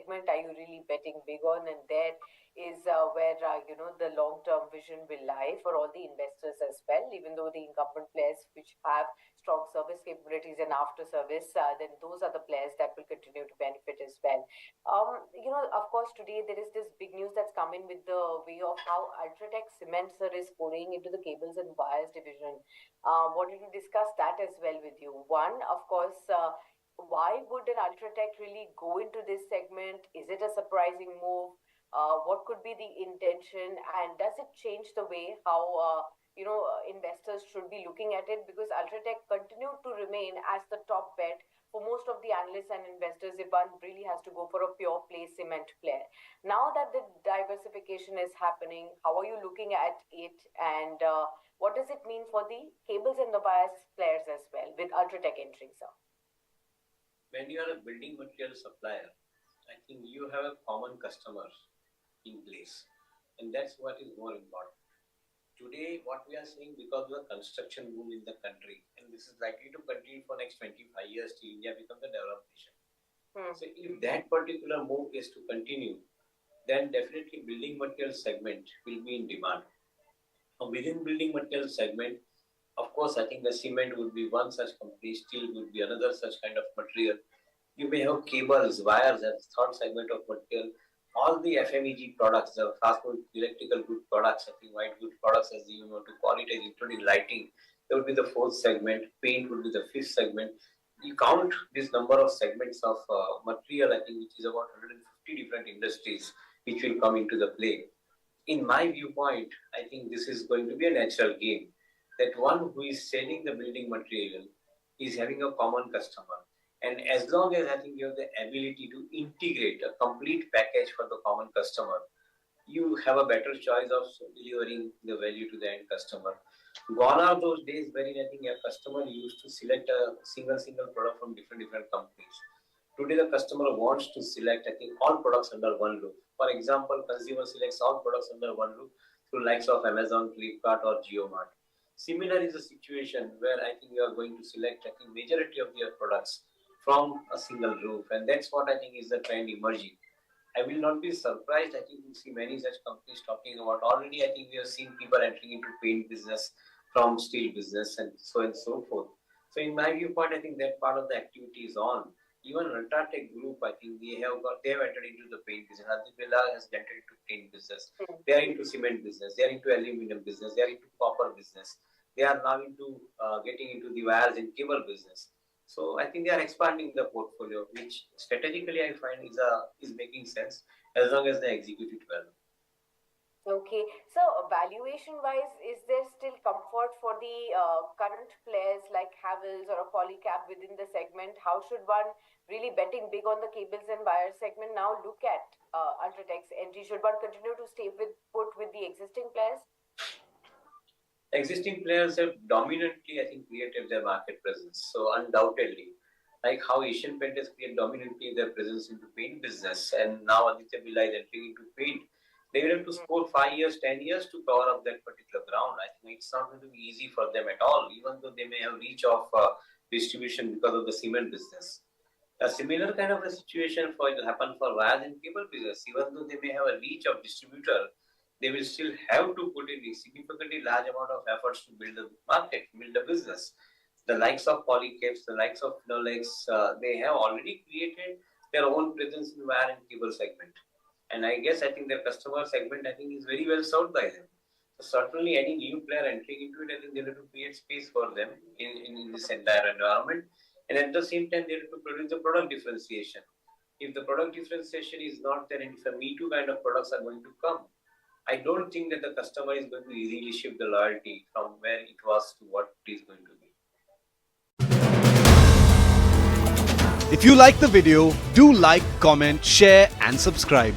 segment are you really betting big on? And there is where the long-term vision will lie for all the investors as well. Even though the incumbent players which have strong service capabilities and after service, then those are the players that will continue to benefit as well. Of course, today there is this big news that's come in with the way of how UltraTech Cement, sir, is foraying into the cables and wires division. Wanted to discuss that as well with you. One, of course, why would an UltraTech really go into this segment? Is it a surprising move? What could be the intention, and does it change the way how investors should be looking at it? Because UltraTech continued to remain as the top bet for most of the analysts and investors if one really has to go for a pure play cement player. Now that the diversification is happening, how are you looking at it, and what does it mean for the cables and the wires players as well with UltraTech entering, sir? When you are a building material supplier, I think you have a common customer in place, and that's what is more important. Today, what we are seeing, because of the construction boom in the country, and this is likely to continue for next 25 years till India becomes a developed nation. So if that particular move is to continue, then definitely building material segment will be in demand. Now, within building material segment, of course, I think the cement would be one such company, steel would be another such kind of material. You may have cables, wires as third segment of material. All the FMEG products, the fast food, electrical good products, I think white good products, as you know, to call it, including lighting, that would be the fourth segment. Paint would be the fifth segment. You count this number of segments of material, I think, which is about 150 different industries which will come into the play. In my viewpoint, I think this is going to be a natural game. That one who is selling the building material is having a common customer. And as long as I think you have the ability to integrate a complete package for the common customer, you have a better choice of delivering the value to the end customer. Gone are those days wherein I think a customer used to select a single product from different companies. Today the customer wants to select, I think, all products under one roof. For example, consumer selects all products under one roof through likes of Amazon, Flipkart or JioMart. Similar is a situation where I think you are going to select, I think, majority of your products from a single roof, and that's what I think is the trend emerging. I will not be surprised, I think, to see many such companies talking about. Already, I think we have seen people entering into paint business from steel business and so forth. So in my viewpoint, I think that part of the activity is on. Even UltraTech Group, I think they have entered into the paint business. Aditya has entered into paint business. They are into cement business. They are into aluminum business. They are into copper business. They are now into getting into the wires and cable business. So I think they are expanding the portfolio, which strategically I find is making sense as long as they execute it well. Okay, so valuation-wise, is there still comfort for the current players like Havells or a Polycab within the segment? How should one really betting big on the cables and wires segment now look at UltraTech's entry? Should one continue to stay put with the existing players? Existing players have dominantly, I think, created their market presence. So undoubtedly, like how Asian Paint has created dominantly their presence into paint business, and now Aditya Birla is entering into paint. They will have to score 5 years, 10 years to cover up that particular ground. I think it's not going to be easy for them at all, even though they may have reach of distribution because of the cement business. A similar kind of a situation will happen for wires and cable business. Even though they may have a reach of distributor, they will still have to put in a significantly large amount of efforts to build the market, build the business. The likes of Polycab, the likes of Finolex, they have already created their own presence in wire and cable segment. And I think their customer segment, I think, is very well served by them. So certainly any new player entering into it, I think they have to create space for them in this entire environment. And at the same time, they have to produce the product differentiation. If the product differentiation is not there, and if a Me Too kind of products are going to come, I don't think that the customer is going to easily shift the loyalty from where it was to what it is going to be. If you like the video, do like, comment, share and subscribe.